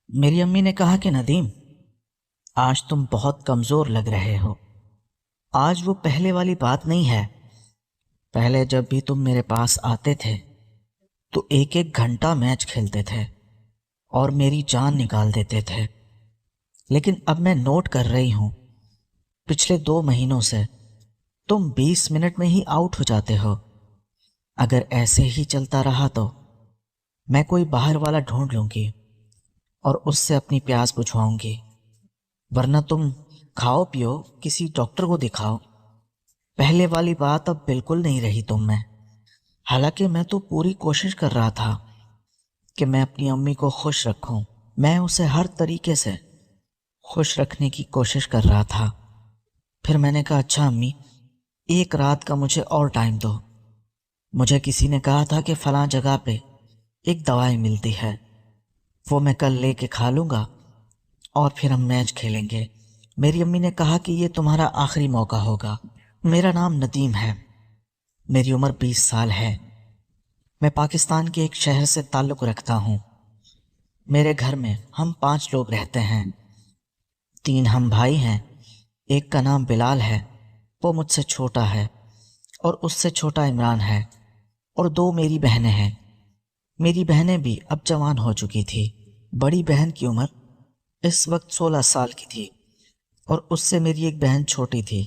میری امی نے کہا کہ ندیم، آج تم بہت کمزور لگ رہے ہو۔ آج وہ پہلے والی بات نہیں ہے۔ پہلے جب بھی تم میرے پاس آتے تھے تو ایک ایک گھنٹہ میچ کھیلتے تھے اور میری جان نکال دیتے تھے، لیکن اب میں نوٹ کر رہی ہوں پچھلے 2 مہینوں سے تم 20 منٹ میں ہی آؤٹ ہو جاتے ہو۔ اگر ایسے ہی چلتا رہا تو میں کوئی باہر والا ڈھونڈ لوں گی اور اس سے اپنی پیاس بجھواؤں گی، ورنہ تم کھاؤ پیو، کسی ڈاکٹر کو دکھاؤ۔ پہلے والی بات اب بالکل نہیں رہی تم میں۔ حالانکہ میں تو پوری کوشش کر رہا تھا کہ میں اپنی امی کو خوش رکھوں، میں اسے ہر طریقے سے خوش رکھنے کی کوشش کر رہا تھا۔ پھر میں نے کہا اچھا امی، ایک رات کا مجھے اور ٹائم دو۔ مجھے کسی نے کہا تھا کہ فلاں جگہ پہ ایک دوائی ملتی ہے، وہ میں کل لے کے کھا لوں گا اور پھر ہم میچ کھیلیں گے۔ میری امی نے کہا کہ یہ تمہارا آخری موقع ہوگا۔ میرا نام ندیم ہے، میری عمر 20 سال ہے، میں پاکستان کے ایک شہر سے تعلق رکھتا ہوں۔ میرے گھر میں ہم 5 لوگ رہتے ہیں، 3 ہم بھائی ہیں، ایک کا نام بلال ہے، وہ مجھ سے چھوٹا ہے، اور اس سے چھوٹا عمران ہے، اور 2 میری بہنیں ہیں۔ میری بہنیں بھی اب جوان ہو چکی تھی۔ بڑی بہن کی عمر اس وقت 16 سال کی تھی، اور اس سے میری ایک بہن چھوٹی تھی،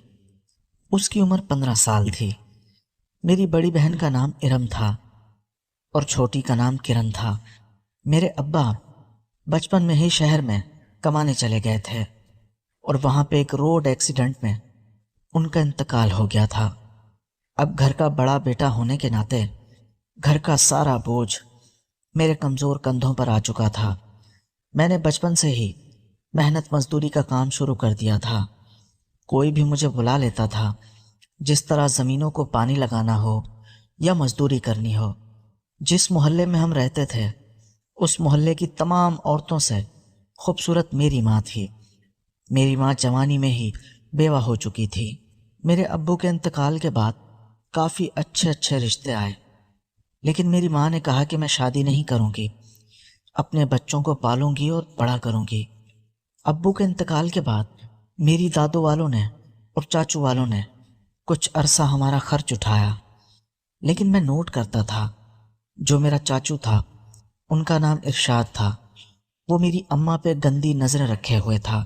اس کی عمر 15 سال تھی۔ میری بڑی بہن کا نام ارم تھا اور چھوٹی کا نام کرن تھا۔ میرے ابا بچپن میں ہی شہر میں کمانے چلے گئے تھے، اور وہاں پہ ایک روڈ ایکسیڈنٹ میں ان کا انتقال ہو گیا تھا۔ اب گھر کا بڑا بیٹا ہونے کے ناطے گھر کا سارا بوجھ میرے کمزور کندھوں پر آ چکا تھا۔ میں نے بچپن سے ہی محنت مزدوری کا کام شروع کر دیا تھا۔ کوئی بھی مجھے بلا لیتا تھا، جس طرح زمینوں کو پانی لگانا ہو یا مزدوری کرنی ہو۔ جس محلے میں ہم رہتے تھے، اس محلے کی تمام عورتوں سے خوبصورت میری ماں تھی۔ میری ماں جوانی میں ہی بیوہ ہو چکی تھی۔ میرے ابو کے انتقال کے بعد کافی اچھے اچھے رشتے آئے، لیکن میری ماں نے کہا کہ میں شادی نہیں کروں گی، اپنے بچوں کو پالوں گی اور بڑا کروں گی۔ ابو کے انتقال کے بعد میری دادو والوں نے اور چاچو والوں نے کچھ عرصہ ہمارا خرچ اٹھایا، لیکن میں نوٹ کرتا تھا۔ جو میرا چاچو تھا، ان کا نام ارشاد تھا، وہ میری اماں پہ گندی نظریں رکھے ہوئے تھا۔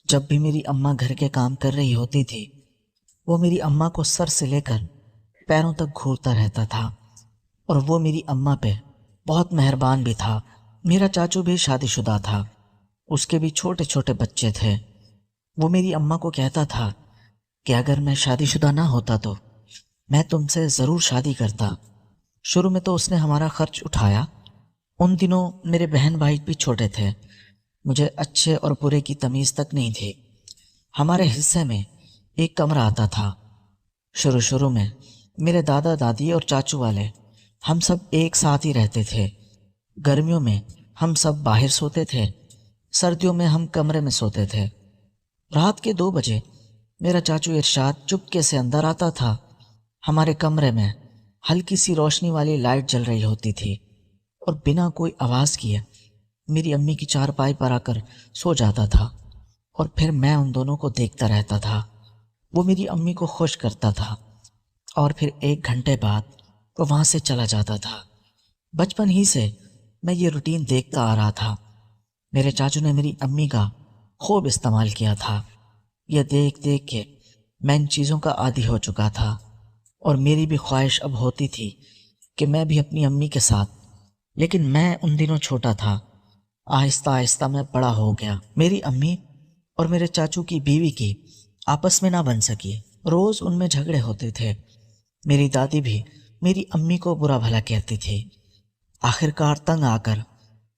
جب بھی میری اماں گھر کے کام کر رہی ہوتی تھی، وہ میری اماں کو سر سے لے کر پیروں تک گھورتا رہتا تھا، اور وہ میری اماں پہ بہت مہربان بھی تھا۔ میرا چاچو بھی شادی شدہ تھا، اس کے بھی چھوٹے چھوٹے بچے تھے۔ وہ میری اماں کو کہتا تھا کہ اگر میں شادی شدہ نہ ہوتا تو میں تم سے ضرور شادی کرتا۔ شروع میں تو اس نے ہمارا خرچ اٹھایا۔ ان دنوں میرے بہن بھائی بھی چھوٹے تھے، مجھے اچھے اور برے کی تمیز تک نہیں تھی۔ ہمارے حصے میں ایک کمرہ آتا تھا۔ شروع میں میرے دادا دادی اور چاچو والے ہم سب ایک ساتھ ہی رہتے تھے۔ گرمیوں میں ہم سب باہر سوتے تھے، سردیوں میں ہم کمرے میں سوتے تھے۔ رات کے 2 بجے میرا چاچو ارشاد چپکے سے اندر آتا تھا۔ ہمارے کمرے میں ہلکی سی روشنی والی لائٹ جل رہی ہوتی تھی، اور بنا کوئی آواز کیے میری امی کی چارپائی پر آ کر سو جاتا تھا، اور پھر میں ان دونوں کو دیکھتا رہتا تھا۔ وہ میری امی کو خوش کرتا تھا، اور پھر 1 گھنٹے بعد وہ وہاں سے چلا جاتا تھا۔ بچپن ہی سے میں یہ روٹین دیکھتا آ رہا تھا۔ میرے چاچو نے میری امی کا خوب استعمال کیا تھا۔ یہ دیکھ دیکھ کے میں ان چیزوں کا عادی ہو چکا تھا، اور میری بھی خواہش اب ہوتی تھی کہ میں بھی اپنی امی کے ساتھ، لیکن میں ان دنوں چھوٹا تھا۔ آہستہ آہستہ میں بڑا ہو گیا۔ میری امی اور میرے چاچو کی بیوی کی آپس میں نہ بن سکی، روز ان میں جھگڑے ہوتے تھے۔ میری دادی بھی میری امی کو برا بھلا کہتی تھی۔ آخرکار تنگ آ کر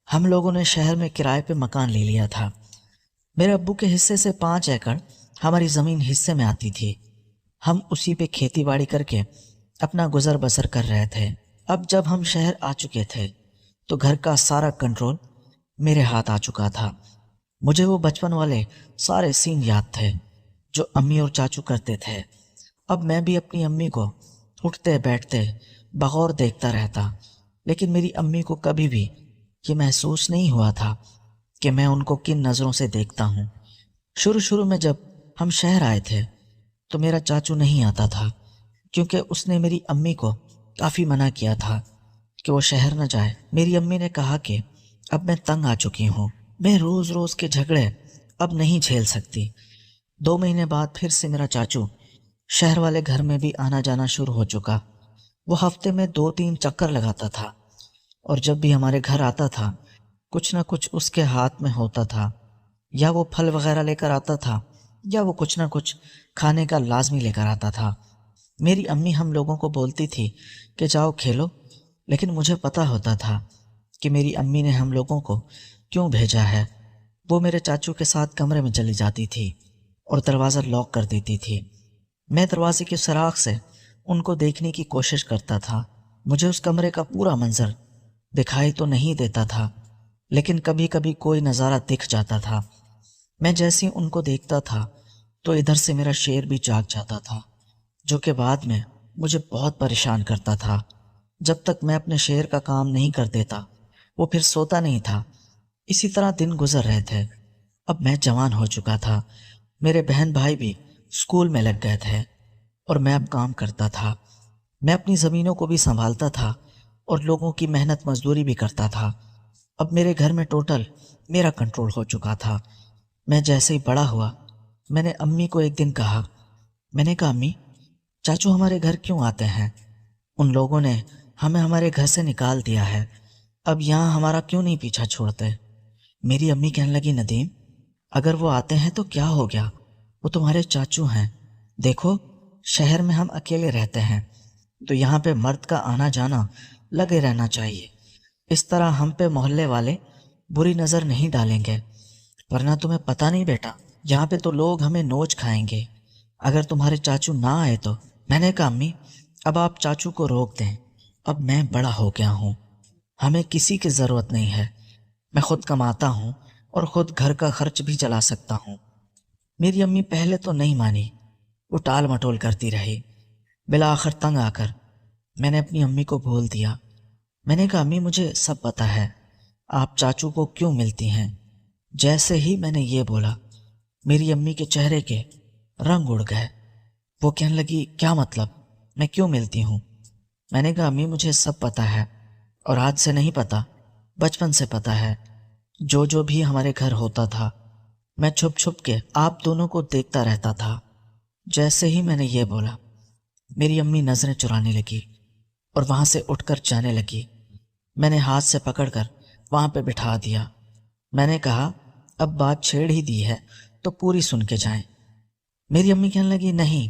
ہم لوگوں نے شہر میں کرائے پہ مکان لے لیا تھا۔ میرے ابو کے حصے سے 5 ایکڑ ہماری زمین حصے میں آتی تھی۔ ہم اسی پہ کھیتی باڑی کر کے اپنا گزر بسر کر رہے تھے۔ اب جب ہم شہر آ چکے تھے تو گھر کا سارا کنٹرول میرے ہاتھ آ چکا تھا۔ مجھے وہ بچپن والے سارے سین یاد تھے جو امی اور چاچو کرتے تھے۔ اب میں بھی اپنی امی کو اٹھتے بیٹھتے بغور دیکھتا رہتا، لیکن میری امی کو کبھی بھی یہ محسوس نہیں ہوا تھا کہ میں ان کو کن نظروں سے دیکھتا ہوں۔ شروع میں جب ہم شہر آئے تھے تو میرا چاچو نہیں آتا تھا، کیونکہ اس نے میری امی کو کافی منع کیا تھا کہ وہ شہر نہ جائے۔ میری امی نے کہا کہ اب میں تنگ آ چکی ہوں، میں روز روز کے جھگڑے اب نہیں جھیل سکتی۔ 2 مہینے بعد پھر سے میرا چاچو شہر والے گھر میں بھی آنا جانا شروع ہو چکا۔ وہ ہفتے میں 2-3 چکر لگاتا تھا، اور جب بھی ہمارے گھر آتا تھا کچھ نہ کچھ اس کے ہاتھ میں ہوتا تھا، یا وہ پھل وغیرہ لے کر آتا تھا یا وہ کچھ نہ کچھ کھانے کا لازمی لے کر آتا تھا۔ میری امی ہم لوگوں کو بولتی تھی کہ جاؤ کھیلو، لیکن مجھے پتا ہوتا تھا کہ میری امی نے ہم لوگوں کو کیوں بھیجا ہے۔ وہ میرے چاچو کے ساتھ کمرے میں چلی جاتی تھی اور دروازہ لاک کر دیتی تھی۔ میں دروازے کے سراغ سے ان کو دیکھنے کی کوشش کرتا تھا۔ مجھے اس کمرے کا پورا منظر دکھائی تو نہیں دیتا تھا، لیکن کبھی کبھی کوئی نظارہ دکھ جاتا تھا۔ میں جیسے ان کو دیکھتا تھا تو ادھر سے میرا شیر بھی جاگ جاتا تھا، جو کہ بعد میں مجھے بہت پریشان کرتا تھا۔ جب تک میں اپنے شیر کا کام نہیں کر دیتا وہ پھر سوتا نہیں تھا۔ اسی طرح دن گزر رہے تھے۔ اب میں جوان ہو چکا تھا، میرے بہن بھائی بھی اسکول میں لگ گئے تھے، اور میں اب کام کرتا تھا۔ میں اپنی زمینوں کو بھی سنبھالتا تھا اور لوگوں کی محنت مزدوری بھی کرتا تھا۔ اب میرے گھر میں ٹوٹل میرا کنٹرول ہو چکا تھا۔ میں جیسے ہی بڑا ہوا میں نے امی کو ایک دن کہا، میں نے کہا امی، چاچو ہمارے گھر کیوں آتے ہیں؟ ان لوگوں نے ہمیں ہمارے گھر سے نکال دیا ہے، اب یہاں ہمارا کیوں نہیں پیچھا چھوڑتے؟ میری امی کہنے لگی، ندیم اگر وہ آتے ہیں تو کیا ہو گیا، وہ تمہارے چاچو ہیں۔ دیکھو شہر میں ہم اکیلے رہتے ہیں تو یہاں پہ مرد کا آنا جانا لگے رہنا چاہیے، اس طرح ہم پہ محلے والے بری نظر نہیں ڈالیں گے، ورنہ تمہیں پتہ نہیں بیٹا، یہاں پہ تو لوگ ہمیں نوچ کھائیں گے اگر تمہارے چاچو نہ آئے تو۔ میں نے کہا امی اب آپ چاچو کو روک دیں، اب میں بڑا ہو گیا ہوں، ہمیں کسی کی ضرورت نہیں ہے، میں خود کماتا ہوں اور خود گھر کا خرچ بھی چلا سکتا ہوں۔ میری امی پہلے تو نہیں مانی، وہ ٹال مٹول کرتی رہی۔ بالآخر تنگ آ کر میں نے اپنی امی کو بول دیا۔ میں نے کہا امی مجھے سب پتہ ہے آپ چاچو کو کیوں ملتی ہیں۔ جیسے ہی میں نے یہ بولا میری امی کے چہرے کے رنگ اڑ گئے۔ وہ کہنے لگی، کیا مطلب، میں کیوں ملتی ہوں؟ میں نے کہا امی مجھے سب پتہ ہے، اور آج سے نہیں پتہ، بچپن سے پتہ ہے۔ جو بھی ہمارے گھر ہوتا تھا میں چھپ چھپ کے آپ دونوں کو دیکھتا رہتا تھا۔ جیسے ہی میں نے یہ بولا میری امی نظریں چرانے لگی اور وہاں سے اٹھ کر جانے لگی۔ میں نے ہاتھ سے پکڑ کر وہاں پہ بٹھا دیا۔ میں نے کہا اب بات چھیڑ ہی دی ہے تو پوری سن کے جائیں۔ میری امی کہنے لگی، نہیں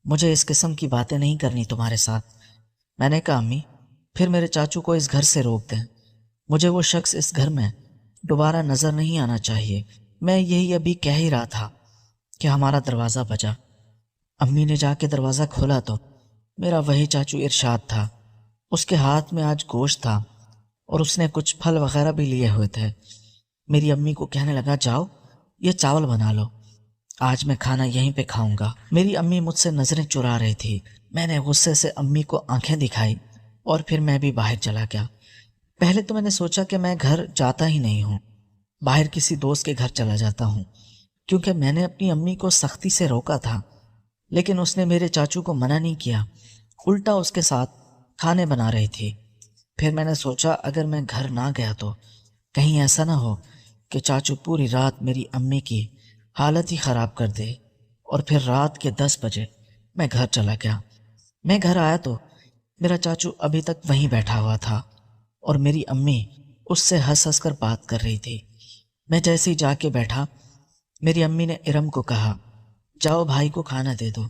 مجھے اس قسم کی باتیں نہیں کرنی تمہارے ساتھ۔ میں نے کہا امی پھر میرے چاچو کو اس گھر سے روک دیں، مجھے وہ شخص اس گھر میں دوبارہ نظر نہیں آنا چاہیے۔ میں یہی ابھی کہہ ہی رہا تھا کہ ہمارا دروازہ بجا۔ امی نے جا کے دروازہ کھولا تو میرا وہی چاچو ارشاد تھا۔ اس کے ہاتھ میں آج گوشت تھا اور اس نے کچھ پھل وغیرہ بھی لیے ہوئے تھے۔ میری امی کو کہنے لگا، جاؤ یہ چاول بنا لو، آج میں کھانا یہیں پہ کھاؤں گا۔ میری امی مجھ سے نظریں چرا رہی تھی۔ میں نے غصے سے امی کو آنکھیں دکھائی اور پھر میں بھی باہر چلا گیا۔ پہلے تو میں نے سوچا کہ میں گھر جاتا ہی نہیں ہوں، باہر کسی دوست کے گھر چلا جاتا ہوں، کیونکہ میں نے اپنی امی کو سختی سے روکا تھا، لیکن اس نے میرے چاچو کو منع نہیں کیا، الٹا اس کے ساتھ کھانے بنا رہی تھی۔ پھر میں نے سوچا اگر میں گھر نہ گیا تو کہیں ایسا نہ ہو کہ چاچو پوری رات میری امی کی حالت ہی خراب کر دے، اور پھر رات کے 10 بجے میں گھر چلا گیا۔ میں گھر آیا تو میرا چاچو ابھی تک وہیں بیٹھا ہوا تھا اور میری امی اس سے ہنس ہنس کر بات کر رہی تھی۔ میں جیسے ہی جا کے بیٹھا میری امی نے ارم کو کہا، جاؤ بھائی کو کھانا دے دو۔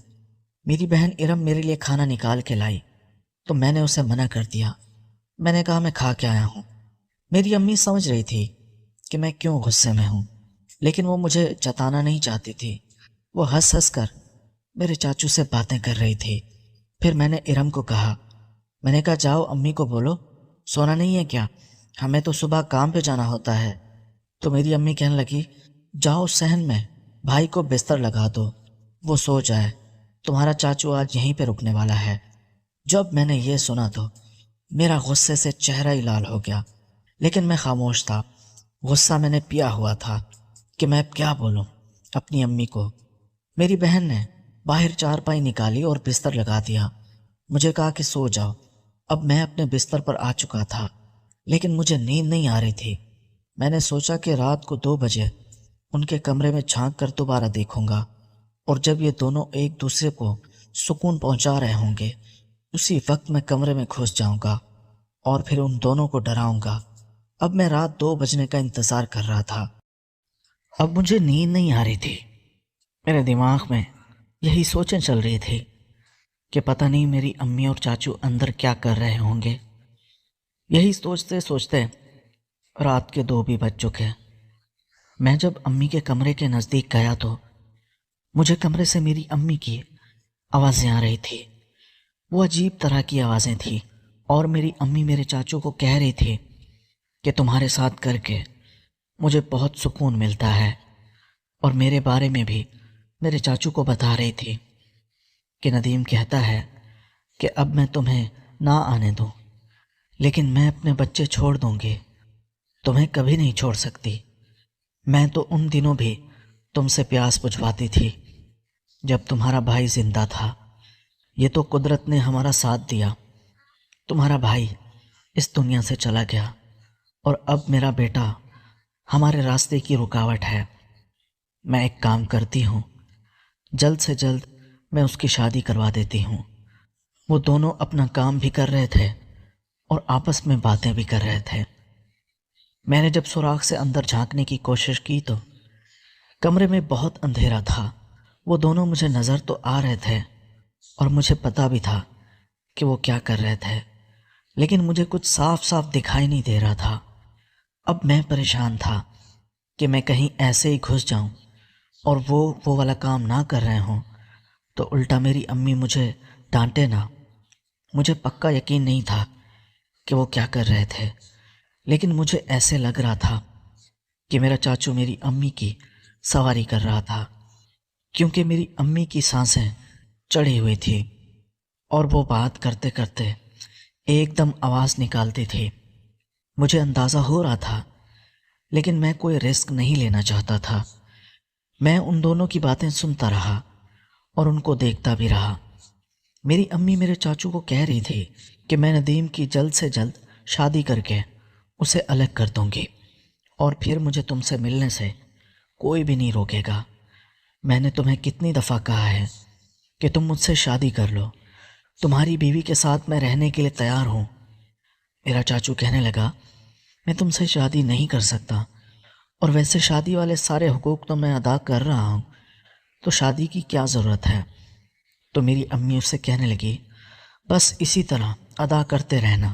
میری بہن ارم میرے لیے کھانا نکال کے لائی تو میں نے اسے منع کر دیا۔ میں نے کہا میں کھا کے آیا ہوں۔ میری امی سمجھ رہی تھی کہ میں کیوں غصے میں ہوں، لیکن وہ مجھے جتانا نہیں چاہتی تھی۔ وہ ہنس ہنس کر میرے چاچو سے باتیں کر رہی تھی۔ پھر میں نے ارم کو کہا، میں نے کہا جاؤ امی کو بولو سونا نہیں ہے کیا، ہمیں تو صبح کام پہ جانا ہوتا ہے۔ تو میری امی کہنے لگی، جاؤ صحن میں بھائی کو بستر لگا دو، وہ سو جائے، تمہارا چاچو آج یہیں پہ رکنے والا ہے۔ جب میں نے یہ سنا تو میرا غصے سے چہرہ ہی لال ہو گیا، لیکن میں خاموش تھا۔ غصہ میں نے پیا ہوا تھا کہ میں اب کیا بولوں اپنی امی کو۔ میری بہن نے باہر چارپائی نکالی اور بستر لگا دیا۔ مجھے کہا کہ سو جاؤ۔ اب میں اپنے بستر پر آ چکا تھا لیکن مجھے نیند نہیں آ رہی تھی۔ میں نے سوچا کہ رات کو 2 بجے ان کے کمرے میں جھانک کر دوبارہ دیکھوں گا، اور جب یہ دونوں ایک دوسرے کو سکون پہنچا رہے ہوں گے اسی وقت میں کمرے میں گھس جاؤں گا اور پھر ان دونوں کو ڈراؤں گا۔ اب میں رات 2 بجنے کا انتظار کر رہا تھا۔ اب مجھے نیند نہیں آ رہی تھی۔ میرے دماغ میں یہی سوچیں چل رہی تھی کہ پتہ نہیں میری امی اور چاچو اندر کیا کر رہے ہوں گے۔ یہی سوچتے سوچتے رات کے 2 بھی بج چکے۔ میں جب امی کے کمرے کے نزدیک گیا تو مجھے کمرے سے میری امی کی آوازیں آ رہی تھی۔ وہ عجیب طرح کی آوازیں تھیں اور میری امی میرے چاچو کو کہہ رہی تھی کہ تمہارے ساتھ کر کے مجھے بہت سکون ملتا ہے، اور میرے بارے میں بھی میرے چاچو کو بتا رہی تھی کہ ندیم کہتا ہے کہ اب میں تمہیں نہ آنے دوں لیکن میں اپنے بچے چھوڑ دوں گی، تمہیں کبھی نہیں چھوڑ سکتی۔ میں تو ان دنوں بھی تم سے پیاس بجھواتی تھی جب تمہارا بھائی زندہ تھا۔ یہ تو قدرت نے ہمارا ساتھ دیا، تمہارا بھائی اس دنیا سے چلا گیا اور اب میرا بیٹا ہمارے راستے کی رکاوٹ ہے۔ میں ایک کام کرتی ہوں، جلد سے جلد میں اس کی شادی کروا دیتی ہوں۔ وہ دونوں اپنا کام بھی کر رہے تھے اور آپس میں باتیں بھی کر رہے تھے۔ میں نے جب سوراخ سے اندر جھانکنے کی کوشش کی تو کمرے میں بہت اندھیرا تھا۔ وہ دونوں مجھے نظر تو آ رہے تھے اور مجھے پتا بھی تھا کہ وہ کیا کر رہے تھے، لیکن مجھے کچھ صاف صاف دکھائی نہیں دے رہا تھا۔ اب میں پریشان تھا کہ میں کہیں ایسے ہی گھس جاؤں اور وہ والا کام نہ کر رہے ہوں تو الٹا میری امی مجھے ڈانٹے نہ۔ مجھے پکا یقین نہیں تھا کہ وہ کیا کر رہے تھے، لیکن مجھے ایسے لگ رہا تھا کہ میرا چاچو میری امی کی سواری کر رہا تھا، کیونکہ میری امی کی سانسیں چڑھی ہوئی تھی اور وہ بات کرتے کرتے ایک دم آواز نکالتی تھی۔ مجھے اندازہ ہو رہا تھا لیکن میں کوئی رسک نہیں لینا چاہتا تھا۔ میں ان دونوں کی باتیں سنتا رہا اور ان کو دیکھتا بھی رہا۔ میری امی میرے چاچو کو کہہ رہی تھی کہ میں ندیم کی جلد سے جلد شادی کر کے اسے الگ کر دوں گی اور پھر مجھے تم سے ملنے سے کوئی بھی نہیں روکے گا۔ میں نے تمہیں کتنی دفعہ کہا ہے کہ تم مجھ سے شادی کر لو، تمہاری بیوی کے ساتھ میں رہنے کے لیے تیار ہوں۔ میرا چاچو کہنے لگا میں تم سے شادی نہیں کر سکتا، اور ویسے شادی والے سارے حقوق تو میں ادا کر رہا ہوں، تو شادی کی کیا ضرورت ہے؟ تو میری امی اس سے کہنے لگی بس اسی طرح ادا کرتے رہنا،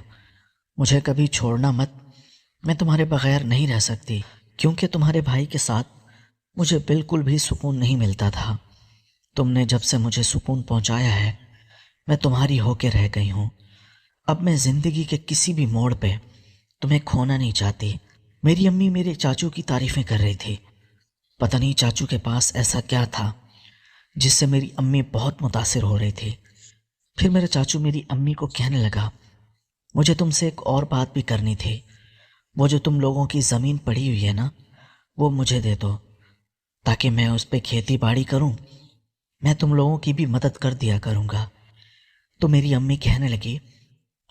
مجھے کبھی چھوڑنا مت، میں تمہارے بغیر نہیں رہ سکتی، کیونکہ تمہارے بھائی کے ساتھ مجھے بالکل بھی سکون نہیں ملتا تھا۔ تم نے جب سے مجھے سکون پہنچایا ہے میں تمہاری ہو کے رہ گئی ہوں۔ اب میں زندگی کے کسی بھی موڑ پہ تمہیں کھونا نہیں چاہتی۔ میری امی میرے چاچو کی تعریفیں کر رہی تھی۔ پتہ نہیں چاچو کے پاس ایسا کیا تھا جس سے میری امی بہت متاثر ہو رہی تھی۔ پھر میرا چاچو میری امی کو کہنے لگا مجھے تم سے ایک اور بات بھی کرنی تھی، وہ جو تم لوگوں کی زمین پڑی ہوئی ہے نا وہ مجھے دے دو تاکہ میں اس پہ کھیتی باڑی کروں، میں تم لوگوں کی بھی مدد کر دیا کروں گا۔ تو میری امی کہنے لگی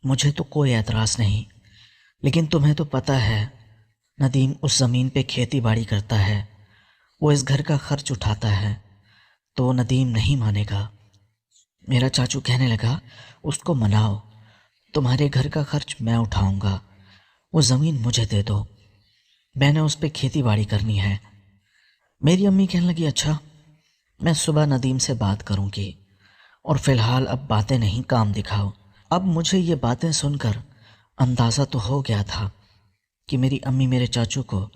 مجھے تو کوئی اعتراض نہیں، لیکن تمہیں تو پتہ ہے ندیم اس زمین پہ کھیتی باڑی کرتا ہے، وہ اس گھر کا خرچ اٹھاتا ہے، تو ندیم نہیں مانے گا۔ میرا چاچو کہنے لگا اس کو مناؤ، تمہارے گھر کا خرچ میں اٹھاؤں گا، وہ زمین مجھے دے دو، میں نے اس پہ کھیتی باڑی کرنی ہے۔ میری امی کہنے لگی اچھا میں صبح ندیم سے بات کروں گی، اور فی الحال اب باتیں نہیں کام دکھاؤ۔ اب مجھے یہ باتیں سن کر اندازہ تو ہو گیا تھا کہ میری امی میرے چاچو کو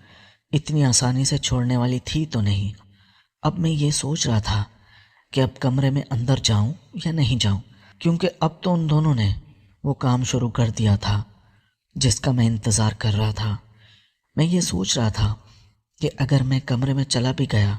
اتنی آسانی سے چھوڑنے والی تھی تو نہیں۔ اب میں یہ سوچ رہا تھا کہ اب کمرے میں اندر جاؤں یا نہیں جاؤں، کیونکہ اب تو ان دونوں نے وہ کام شروع کر دیا تھا جس کا میں انتظار کر رہا تھا۔ میں یہ سوچ رہا تھا کہ اگر میں کمرے میں چلا بھی گیا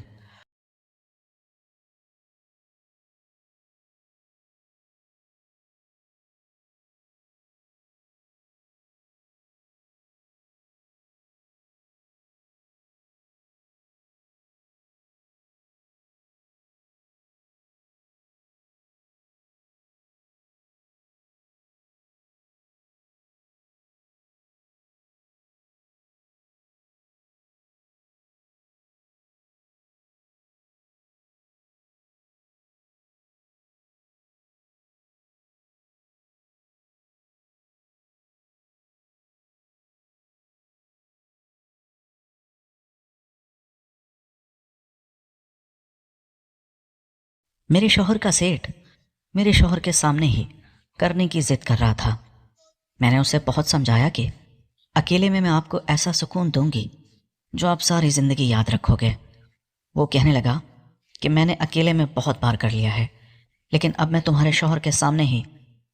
میرے شوہر کا سیٹ میرے شوہر کے سامنے ہی کرنے کی ضد کر رہا تھا۔ میں نے اسے بہت سمجھایا کہ اکیلے میں آپ کو ایسا سکون دوں گی جو آپ ساری زندگی یاد رکھو گے۔ وہ کہنے لگا کہ میں نے اکیلے میں بہت بار کر لیا ہے، لیکن اب میں تمہارے شوہر کے سامنے ہی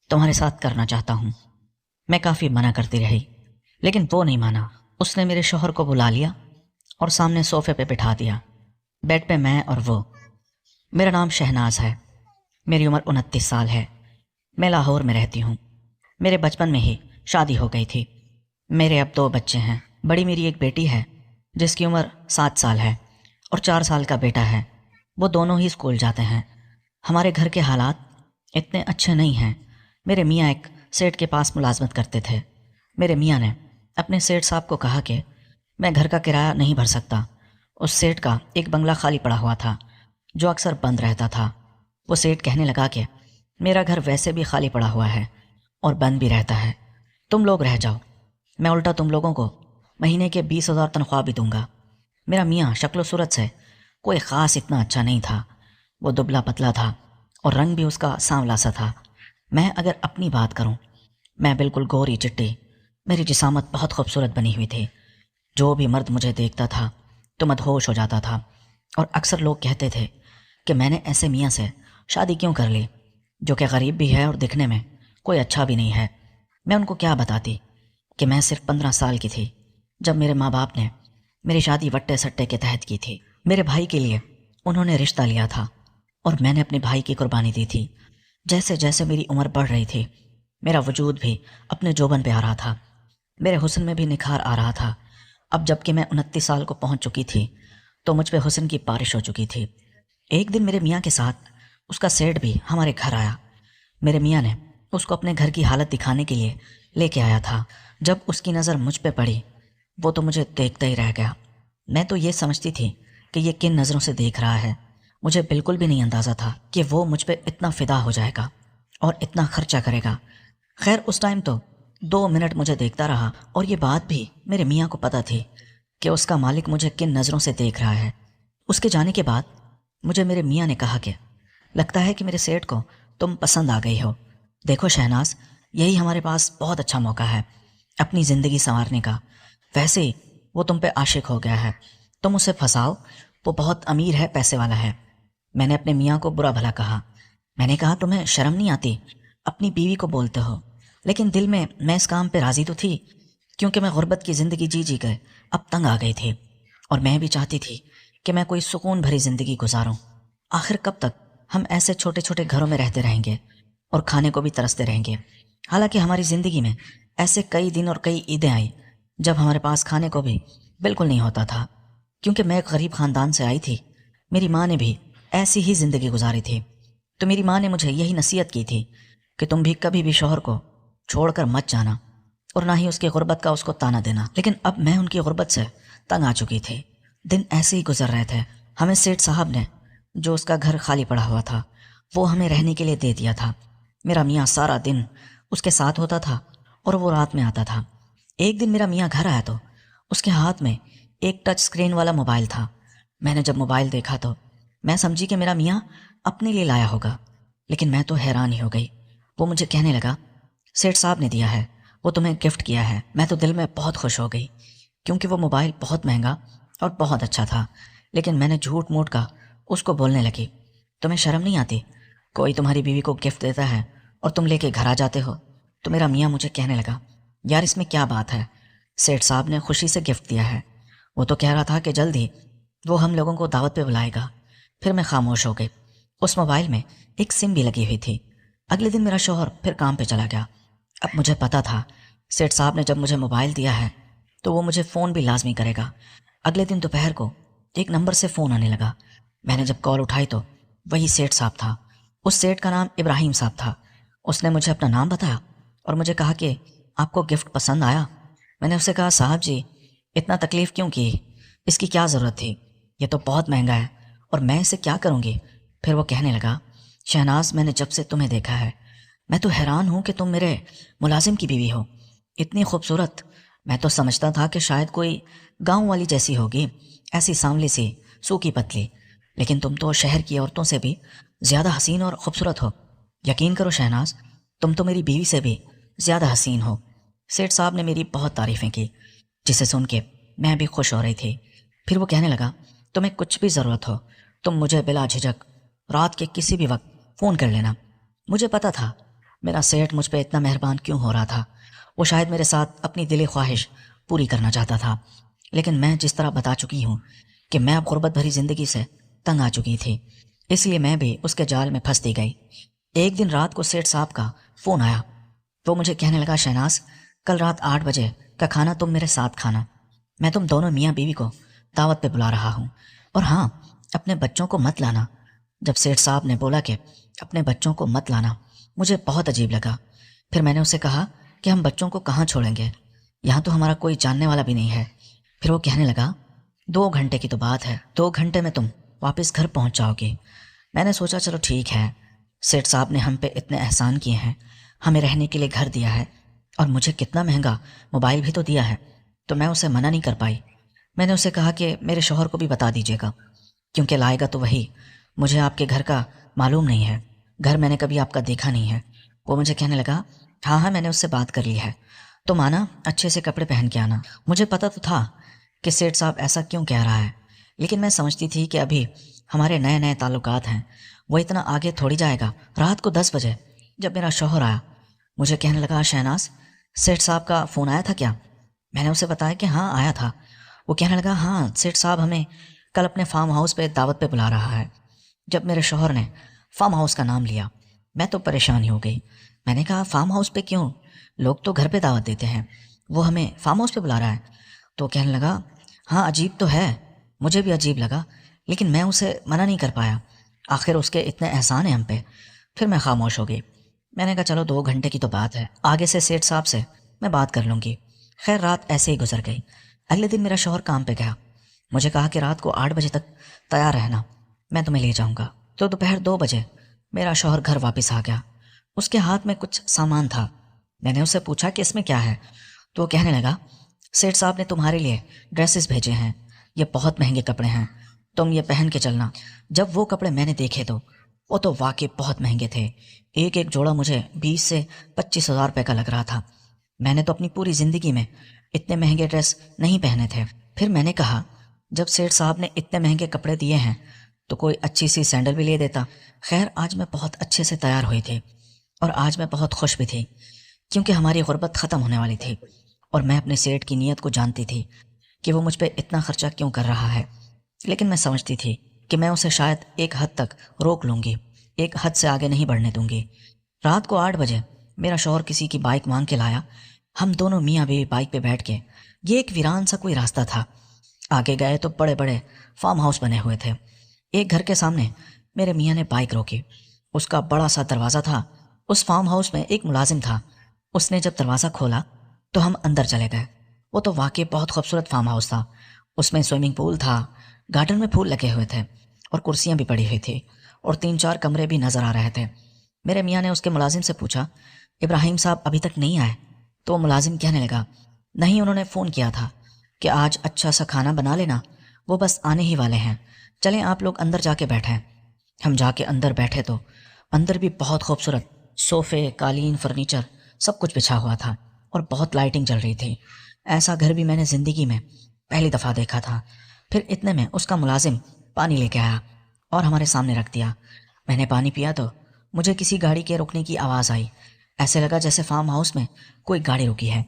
تمہارے ساتھ کرنا چاہتا ہوں۔ میں کافی منع کرتی رہی، لیکن وہ نہیں مانا۔ اس نے میرے شوہر کو بلا لیا اور سامنے صوفے پہ بٹھا دیا۔ بیڈ پہ میں اور وہ۔ میرا نام شہناز ہے، میری عمر 29 سال ہے، میں لاہور میں رہتی ہوں۔ میرے بچپن میں ہی شادی ہو گئی تھی۔ میرے اب 2 بچے ہیں۔ بڑی میری ایک بیٹی ہے جس کی عمر 7 سال ہے اور 4 سال کا بیٹا ہے۔ وہ دونوں ہی اسکول جاتے ہیں۔ ہمارے گھر کے حالات اتنے اچھے نہیں ہیں۔ میرے میاں ایک سیٹ کے پاس ملازمت کرتے تھے۔ میرے میاں نے اپنے سیٹ صاحب کو کہا کہ میں گھر کا کرایہ نہیں بھر سکتا۔ اس سیٹ کا ایک بنگلہ خالی پڑا ہوا تھا جو اکثر بند رہتا تھا۔ وہ سیٹ کہنے لگا کہ میرا گھر ویسے بھی خالی پڑا ہوا ہے اور بند بھی رہتا ہے، تم لوگ رہ جاؤ، میں الٹا تم لوگوں کو مہینے کے 20,000 تنخواہ بھی دوں گا۔ میرا میاں شکل و صورت سے کوئی خاص اتنا اچھا نہیں تھا۔ وہ دبلا پتلا تھا اور رنگ بھی اس کا سانولا سا تھا۔ میں اگر اپنی بات کروں، میں بالکل گوری چٹی، میری جسامت بہت خوبصورت بنی ہوئی تھی۔ جو بھی مرد مجھے دیکھتا تھا تو مدہوش ہو جاتا تھا، اور اکثر لوگ کہتے تھے کہ میں نے ایسے میاں سے شادی کیوں کر لی جو کہ غریب بھی ہے اور دکھنے میں کوئی اچھا بھی نہیں ہے۔ میں ان کو کیا بتاتی کہ میں صرف 15 سال کی تھی جب میرے ماں باپ نے میری شادی وٹے سٹے کے تحت کی تھی۔ میرے بھائی کے لیے انہوں نے رشتہ لیا تھا اور میں نے اپنے بھائی کی قربانی دی تھی۔ جیسے جیسے میری عمر بڑھ رہی تھی، میرا وجود بھی اپنے جوبن پہ آ رہا تھا، میرے حسن میں بھی نکھار آ رہا تھا۔ اب جب کہ میں 29 سال کو پہنچ چکی تھی تو مجھ پہ حسن کی بارش ہو چکی تھی۔ ایک دن میرے میاں کے ساتھ اس کا سیٹ بھی ہمارے گھر آیا۔ میرے میاں نے اس کو اپنے گھر کی حالت دکھانے کے لیے لے کے آیا تھا۔ جب اس کی نظر مجھ پہ پڑی، وہ تو مجھے دیکھتا ہی رہ گیا۔ میں تو یہ سمجھتی تھی کہ یہ کن نظروں سے دیکھ رہا ہے۔ مجھے بالکل بھی نہیں اندازہ تھا کہ وہ مجھ پہ اتنا فدا ہو جائے گا اور اتنا خرچہ کرے گا۔ خیر اس ٹائم تو 2 منٹ مجھے دیکھتا رہا، اور یہ بات بھی میرے میاں کو پتہ تھی کہ اس کا مالک مجھے کن نظروں سے دیکھ رہا ہے۔ اس کے جانے کے بعد مجھے میرے میاں نے کہا کہ لگتا ہے کہ میرے سیٹ کو تم پسند آ گئی ہو۔ دیکھو شہناز، یہی ہمارے پاس بہت اچھا موقع ہے اپنی زندگی سنوارنے کا۔ ویسے ہی وہ تم پہ عاشق ہو گیا ہے، تم اسے پھنساؤ، وہ بہت امیر ہے، پیسے والا ہے۔ میں نے اپنے میاں کو برا بھلا کہا۔ میں نے کہا تمہیں شرم نہیں آتی؟ اپنی بیوی کو بولتے ہو۔ لیکن دل میں اس کام پہ راضی تو تھی، کیونکہ میں غربت کی زندگی جی کر اب تنگ آ گئی تھی، اور میں بھی چاہتی تھی کہ میں کوئی سکون بھری زندگی گزاروں۔ آخر کب تک ہم ایسے چھوٹے چھوٹے گھروں میں رہتے رہیں گے اور کھانے کو بھی ترستے رہیں گے؟ حالانکہ ہماری زندگی میں ایسے کئی دن اور کئی عیدیں آئی جب ہمارے پاس کھانے کو بھی بالکل نہیں ہوتا تھا۔ کیونکہ میں ایک غریب خاندان سے آئی تھی، میری ماں نے بھی ایسی ہی زندگی گزاری تھی، تو میری ماں نے مجھے یہی نصیحت کی تھی کہ تم بھی کبھی بھی شوہر کو چھوڑ کر مت جانا، اور نہ ہی اس کی غربت کا اس کو تانا دینا۔ لیکن اب میں ان کی غربت سے تنگ آ چکی تھی۔ دن ایسے ہی گزر رہے تھے۔ ہمیں سیٹ صاحب نے جو اس کا گھر خالی پڑا ہوا تھا وہ ہمیں رہنے کے لیے دے دیا تھا۔ میرا میاں سارا دن اس کے ساتھ ہوتا تھا اور وہ رات میں آتا تھا۔ ایک دن میرا میاں گھر آیا تو اس کے ہاتھ میں ایک ٹچ سکرین والا موبائل تھا۔ میں نے جب موبائل دیکھا تو میں سمجھی کہ میرا میاں اپنے لیے لایا ہوگا، لیکن میں تو حیران ہی ہو گئی۔ وہ مجھے کہنے لگا سیٹ صاحب نے دیا ہے، وہ تمہیں گفٹ کیا ہے۔ میں تو دل میں بہت خوش ہو گئی، کیونکہ وہ موبائل بہت مہنگا اور بہت اچھا تھا۔ لیکن میں نے جھوٹ موٹ کا اس کو بولنے لگی، تمہیں شرم نہیں آتی؟ کوئی تمہاری بیوی کو گفٹ دیتا ہے اور تم لے کے گھر آ جاتے ہو؟ تو میرا میاں مجھے کہنے لگا یار اس میں کیا بات ہے، سیٹ صاحب نے خوشی سے گفٹ دیا ہے، وہ تو کہہ رہا تھا کہ جلد ہی وہ ہم لوگوں کو دعوت پہ بلائے گا۔ پھر میں خاموش ہو گئی۔ اس موبائل میں ایک سم بھی لگی ہوئی تھی۔ اگلے دن میرا شوہر پھر کام پہ چلا گیا۔ اب مجھے پتا تھا سیٹ صاحب نے جب مجھے موبائل دیا ہے تو وہ مجھے فون بھی لازمی کرے گا۔ اگلے دن دوپہر کو ایک نمبر سے فون آنے لگا۔ میں نے جب کال اٹھائی تو وہی سیٹ صاحب تھا۔ اس سیٹ کا نام ابراہیم صاحب تھا۔ اس نے مجھے اپنا نام بتایا اور مجھے کہا کہ آپ کو گفٹ پسند آیا؟ میں نے اسے کہا صاحب جی اتنا تکلیف کیوں کی، اس کی کیا ضرورت تھی، یہ تو بہت مہنگا ہے اور میں اسے کیا کروں گی۔ پھر وہ کہنے لگا شہناز میں نے جب سے تمہیں دیکھا ہے میں تو حیران ہوں کہ تم میرے ملازم کی بیوی ہو، اتنی خوبصورت۔ میں تو سمجھتا تھا کہ شاید کوئی گاؤں والی جیسی ہوگی، ایسی سانولی سی سوکھی پتلی، لیکن تم تو شہر کی عورتوں سے بھی زیادہ حسین اور خوبصورت ہو۔ یقین کرو شہناز، تم تو میری بیوی سے بھی زیادہ حسین ہو۔ سیٹھ صاحب نے میری بہت تعریفیں کی، جسے سن کے میں بھی خوش ہو رہی تھی۔ پھر وہ کہنے لگا، تمہیں کچھ بھی ضرورت ہو تم مجھے بلا جھجک رات کے کسی بھی وقت فون کر لینا۔ مجھے پتا تھا میرا سیٹھ مجھ پہ اتنا مہربان کیوں ہو رہا تھا۔ وہ شاید میرے ساتھ اپنی دلی خواہش پوری کرنا چاہتا تھا، لیکن میں جس طرح بتا چکی ہوں کہ میں اب غربت بھری زندگی سے تنگ آ چکی تھی، اس لیے میں بھی اس کے جال میں پھنستی گئی۔ ایک دن رات کو سیٹھ صاحب کا فون آیا۔ وہ مجھے کہنے لگا، شہناز کل رات 8 بجے کا کھانا تم میرے ساتھ کھانا، میں تم دونوں میاں بیوی کو دعوت پہ بلا رہا ہوں، اور ہاں اپنے بچوں کو مت لانا۔ جب سیٹھ صاحب نے بولا کہ اپنے بچوں کو مت لانا، مجھے بہت عجیب لگا۔ پھر میں نے اسے کہا کہ ہم بچوں کو کہاں چھوڑیں گے، یہاں تو ہمارا کوئی جاننے والا بھی نہیں ہے۔ پھر وہ کہنے لگا، 2 گھنٹے کی تو بات ہے، 2 گھنٹے میں تم واپس گھر پہنچ جاؤ گے۔ میں نے سوچا چلو ٹھیک ہے، سیٹھ صاحب نے ہم پہ اتنے احسان کیے ہیں، ہمیں رہنے کے لیے گھر دیا ہے اور مجھے کتنا مہنگا موبائل بھی تو دیا ہے، تو میں اسے منع نہیں کر پائی۔ میں نے اسے کہا کہ میرے شوہر کو بھی بتا دیجیے گا، کیونکہ لائے گا تو وہی، مجھے آپ کے گھر کا معلوم نہیں ہے، گھر میں نے کبھی آپ کا دیکھا نہیں ہے۔ وہ مجھے کہنے لگا، ہاں میں نے اس سے بات کر لی ہے، تم آنا اچھے سے کپڑے پہن کے آنا۔ مجھے پتا تو تھا کہ سیٹھ صاحب ایسا کیوں کہہ رہا ہے، لیکن میں سمجھتی تھی کہ ابھی ہمارے نئے تعلقات ہیں، وہ اتنا آگے تھوڑی جائے گا۔ رات کو 10 بجے جب میرا شوہر آیا، مجھے کہنے لگا، شہناز سیٹھ صاحب کا فون آیا تھا کیا؟ میں نے اسے بتایا کہ ہاں آیا تھا۔ وہ کہنے لگا، ہاں سیٹھ صاحب ہمیں کل اپنے فارم ہاؤس پہ دعوت پہ بلا رہا ہے۔ جب میرے شوہر نے فارم ہاؤس کا نام لیا، میں تو پریشان ہی ہو گئی۔ میں نے کہا، فارم ہاؤس پہ کیوں؟ لوگ تو گھر پہ دعوت دیتے ہیں، وہ ہمیں فارم ہاؤس پہ بلا رہا ہے۔ تو کہنے لگا، ہاں عجیب تو ہے، مجھے بھی عجیب لگا، لیکن میں اسے منع نہیں کر پایا، آخر اس کے اتنے احسان ہیں ہم پہ۔ پھر میں خاموش ہو گئی۔ میں نے کہا چلو 2 گھنٹے کی تو بات ہے، آگے سے سیٹھ صاحب سے میں بات کر لوں گی۔ خیر رات ایسے ہی گزر گئی۔ اگلے دن میرا شوہر کام پہ گیا، مجھے کہا کہ رات کو 8 بجے تک تیار رہنا، میں تمہیں لے جاؤں گا۔ تو دوپہر 2 بجے میرا شوہر گھر واپس آ گیا، اس کے ہاتھ میں کچھ سامان تھا۔ میں نے اس سے پوچھا کہ اس میں کیا ہے، تو وہ کہنے لگا، سیٹھ صاحب نے تمہارے لیے ڈریسز بھیجے ہیں، یہ بہت مہنگے کپڑے ہیں، تم یہ پہن کے چلنا۔ جب وہ کپڑے میں نے دیکھے تو وہ تو واقعی بہت مہنگے تھے، ایک جوڑا مجھے 20 سے 25 ہزار روپے کا لگ رہا تھا۔ میں نے تو اپنی پوری زندگی میں اتنے مہنگے ڈریس نہیں پہنے تھے۔ پھر میں نے کہا، جب سیٹھ صاحب نے اتنے مہنگے کپڑے دیے ہیں تو کوئی اچھی سی سینڈل بھی لے دیتا۔ خیر آج میں بہت اچھے سے تیار ہوئی تھی، اور آج میں بہت خوش بھی تھی، کیونکہ ہماری غربت ختم ہونے والی تھی، اور میں اپنے سیٹھ کی نیت کو جانتی تھی کہ وہ مجھ پہ اتنا خرچہ کیوں کر رہا ہے، لیکن میں سمجھتی تھی کہ میں اسے شاید ایک حد تک روک لوں گی، ایک حد سے آگے نہیں بڑھنے دوں گی۔ رات کو 8 بجے میرا شوہر کسی کی بائک مانگ کے لایا، ہم دونوں میاں بیوی بائک پہ بیٹھ کے، یہ ایک ویران سا کوئی راستہ تھا، آگے گئے تو بڑے بڑے فارم ہاؤس بنے ہوئے تھے۔ ایک گھر کے سامنے میرے میاں نے بائک روکی، اس کا بڑا سا دروازہ تھا، اس فارم ہاؤس میں ایک ملازم تھا، اس نے جب دروازہ کھولا تو ہم اندر چلے گئے۔ وہ تو واقعی بہت خوبصورت فارم ہاؤس تھا، اس میں سوئمنگ پول تھا، گارڈن میں پھول لگے ہوئے تھے، اور کرسیاں بھی پڑی ہوئی تھی، اور 3-4 کمرے بھی نظر آ رہے تھے۔ میرے میاں نے اس کے ملازم سے پوچھا، ابراہیم صاحب ابھی تک نہیں آئے؟ تو وہ ملازم کہنے لگا، نہیں انہوں نے فون کیا تھا کہ آج اچھا سا کھانا بنا لینا، وہ بس آنے ہی والے ہیں، چلیں آپ لوگ اندر جا کے بیٹھیں۔ ہم جا کے اندر بیٹھے تو اندر بھی بہت خوبصورت صوفے، قالین، فرنیچر سب کچھ بچھا ہوا تھا، اور بہت لائٹنگ چل رہی تھی۔ ایسا گھر بھی میں نے زندگی میں پہلی دفعہ دیکھا تھا۔ پھر اتنے میں اس کا ملازم پانی لے کے آیا اور ہمارے سامنے رکھ دیا۔ میں نے پانی پیا تو مجھے کسی گاڑی کے رکنے کی آواز آئی، ایسے لگا جیسے فارم ہاؤس میں کوئی گاڑی رکی ہے۔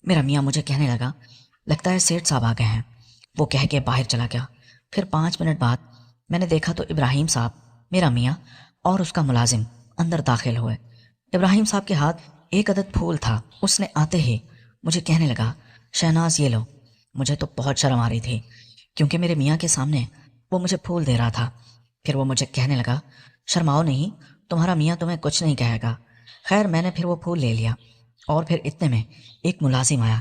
میرا میاں مجھے کہنے لگا، لگتا ہے سیٹھ صاحب آ گئے ہیں، وہ کہہ کے باہر چلا گیا۔ پھر 5 منٹ بعد میں نے دیکھا تو ابراہیم صاحب، میرا میاں اور اس کا ملازم اندر داخل ہوئے۔ ابراہیم صاحب کے ہاتھ ایک عدد پھول تھا، اس نے آتے ہی مجھے کہنے لگا، شہناز یہ لو۔ مجھے تو بہت شرم آ رہی تھی، کیونکہ میرے میاں کے سامنے وہ مجھے پھول دے رہا تھا۔ پھر وہ مجھے کہنے لگا، شرماؤ نہیں، تمہارا میاں تمہیں کچھ نہیں کہے گا۔ خیر میں نے پھر وہ پھول لے لیا، اور پھر اتنے میں ایک ملازم آیا،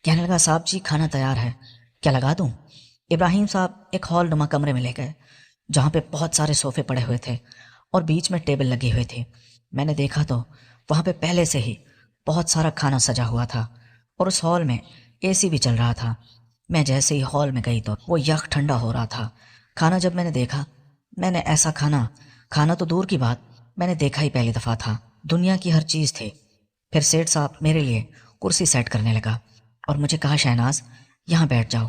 کہنے لگا، صاحب جی کھانا تیار ہے، کیا لگا دوں؟ ابراہیم صاحب ایک ہال نما کمرے میں لے گئے، جہاں پہ بہت سارے صوفے پڑے ہوئے تھے اور بیچ میں ٹیبل لگی ہوئی تھی۔ میں نے دیکھا تو وہاں پہ پہلے سے ہی بہت سارا کھانا سجا ہوا تھا، اور اس ہال میں اے سی بھی چل رہا تھا۔ میں جیسے ہی ہال میں گئی تو وہ یخ ٹھنڈا ہو رہا تھا۔ کھانا جب میں نے دیکھا، میں نے ایسا کھانا کھانا تو دور کی بات، میں نے دیکھا ہی پہلی دفعہ تھا، دنیا کی ہر چیز تھی۔ پھر سیٹھ صاحب میرے لیے کرسی سیٹ کرنے لگا اور مجھے کہا شہناز یہاں بیٹھ جاؤ۔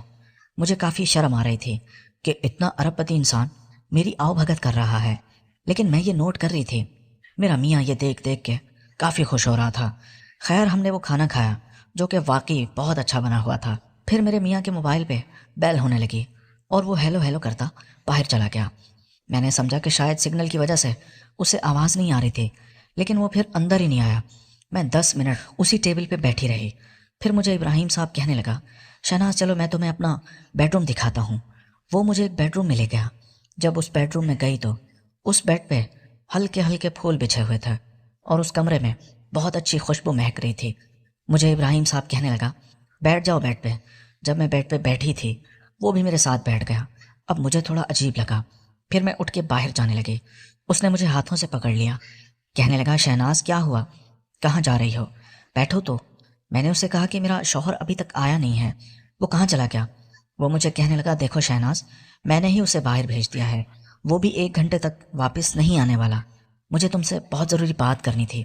مجھے کافی شرم آ رہی تھی کہ اتنا ارب پتی انسان میری آؤ بھگت کر رہا ہے، لیکن میں یہ نوٹ کر رہی تھی۔ میرا میاں یہ دیکھ دیکھ کے کافی خوش ہو رہا تھا۔ خیر ہم نے وہ کھانا کھایا جو کہ واقعی بہت اچھا بنا ہوا تھا۔ پھر میرے میاں کے موبائل پہ بیل ہونے لگی اور وہ ہیلو ہیلو کرتا باہر چلا گیا۔ میں نے سمجھا کہ شاید سگنل کی وجہ سے اسے آواز نہیں آ رہی تھی، لیکن وہ پھر اندر ہی نہیں آیا۔ میں 10 منٹ اسی ٹیبل پہ بیٹھی رہی۔ پھر مجھے ابراہیم صاحب کہنے لگا شہناز چلو میں تمہیں اپنا بیڈ روم دکھاتا ہوں۔ وہ مجھے ایک بیڈ روم میں لے گیا۔ جب اس بیڈ روم میں گئی تو اس بیڈ پہ ہلکے ہلکے پھول بچھے ہوئے تھے اور اس کمرے میں بہت اچھی خوشبو مہک رہی تھی۔ مجھے ابراہیم صاحب کہنے لگا بیٹھ جاؤ بیڈ پہ۔ جب میں بیڈ پہ بیٹھی تھی وہ بھی میرے ساتھ بیٹھ گیا۔ اب مجھے تھوڑا عجیب لگا۔ پھر میں اٹھ کے باہر جانے لگی۔ اس نے مجھے ہاتھوں سے پکڑ لیا، کہنے لگا شہناز کیا ہوا، کہاں جا رہی ہو، بیٹھو تو۔ میں نے اسے کہا کہ میرا شوہر ابھی تک آیا نہیں ہے، وہ کہاں چلا گیا؟ وہ مجھے کہنے لگا دیکھو شہناز میں نے ہی اسے باہر بھیج دیا ہے، وہ بھی 1 گھنٹے تک واپس نہیں آنے والا۔ مجھے تم سے بہت ضروری بات کرنی تھی۔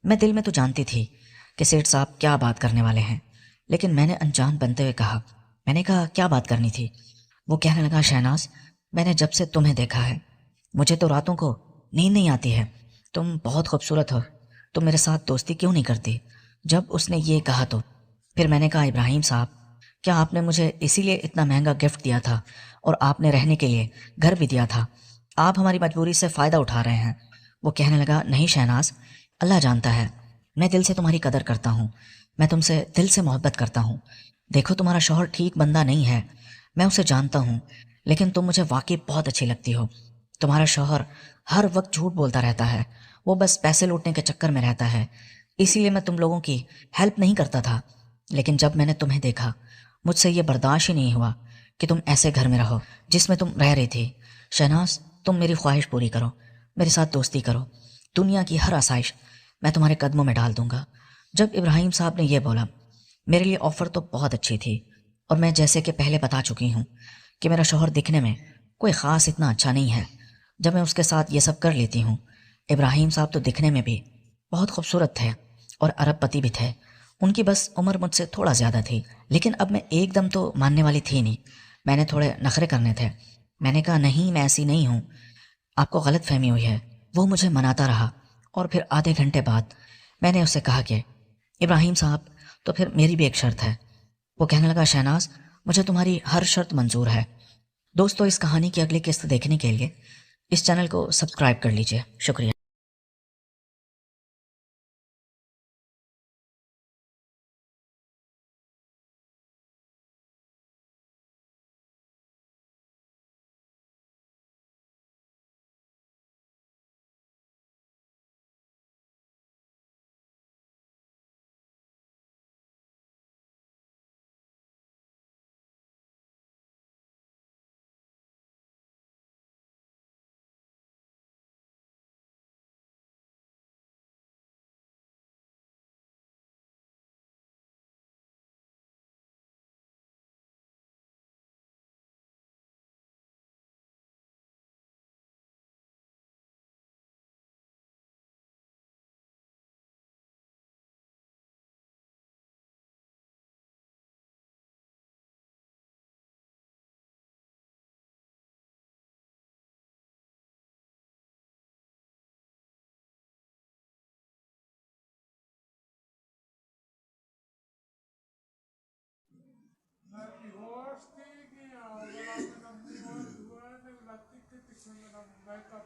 میں دل میں تو جانتی تھی کہ سیٹھ صاحب کیا بات کرنے والے ہیں، لیکن میں نے انجان بنتے ہوئے کہا، میں نے کہا کیا بات کرنی تھی؟ وہ کہنے لگا شہناز میں نے جب سے تمہیں دیکھا ہے مجھے تو راتوں کو نیند نہیں آتی ہے، تم بہت خوبصورت ہو، تم میرے ساتھ دوستی کیوں نہیں کرتی؟ جب اس نے یہ کہا تو پھر میں نے کہا ابراہیم صاحب کیا آپ نے مجھے اسی لیے اتنا مہنگا گفٹ دیا تھا اور آپ نے رہنے کے لیے گھر بھی دیا تھا، آپ ہماری مجبوری سے فائدہ اٹھا رہے ہیں؟ وہ کہنے لگا نہیں شہناز، اللہ جانتا ہے میں دل سے تمہاری قدر کرتا ہوں، میں تم سے دل سے محبت کرتا ہوں۔ دیکھو تمہارا شوہر ٹھیک بندہ نہیں ہے، میں اسے جانتا ہوں، لیکن تم مجھے واقعی بہت اچھی لگتی ہو۔ تمہارا شوہر ہر وقت جھوٹ بولتا رہتا ہے، وہ بس پیسے لوٹنے کے چکر میں رہتا ہے، اسی لیے میں تم لوگوں کی ہیلپ نہیں کرتا تھا، لیکن جب میں نے تمہیں دیکھا مجھ سے یہ برداشت ہی نہیں ہوا کہ تم ایسے گھر میں رہو جس میں تم رہ رہی تھی۔ شہناز تم میری خواہش پوری کرو، میرے ساتھ دوستی کرو، دنیا کی ہر آسائش میں تمہارے قدموں میں ڈال دوں گا۔ جب ابراہیم صاحب نے یہ بولا میرے لیے آفر تو بہت اچھی تھی، اور میں جیسے کہ پہلے بتا چکی ہوں کہ میرا شوہر دکھنے میں کوئی خاص اتنا اچھا نہیں ہے، جب میں اس کے ساتھ یہ سب کر لیتی ہوں۔ ابراہیم صاحب تو دکھنے میں بھی بہت خوبصورت تھے اور ارب پتی بھی تھے، ان کی بس عمر مجھ سے تھوڑا زیادہ تھی، لیکن اب میں ایک دم تو ماننے والی تھی نہیں، میں نے تھوڑے نخرے کرنے تھے۔ میں نے کہا نہیں میں ایسی نہیں ہوں، آپ کو غلط فہمی ہوئی ہے۔ وہ مجھے مناتا رہا اور پھر آدھے گھنٹے بعد میں نے اسے کہا کہ ابراہیم صاحب تو پھر میری بھی ایک شرط ہے۔ وہ کہنے لگا شہناز مجھے تمہاری ہر شرط منظور ہے۔ دوستو اس کہانی کی اگلی قسط دیکھنے کے لیے اس چینل کو سبسکرائب کر لیجئے، شکریہ۔ Nagli hosti che avevano una buona due, nella ticca che sono una mega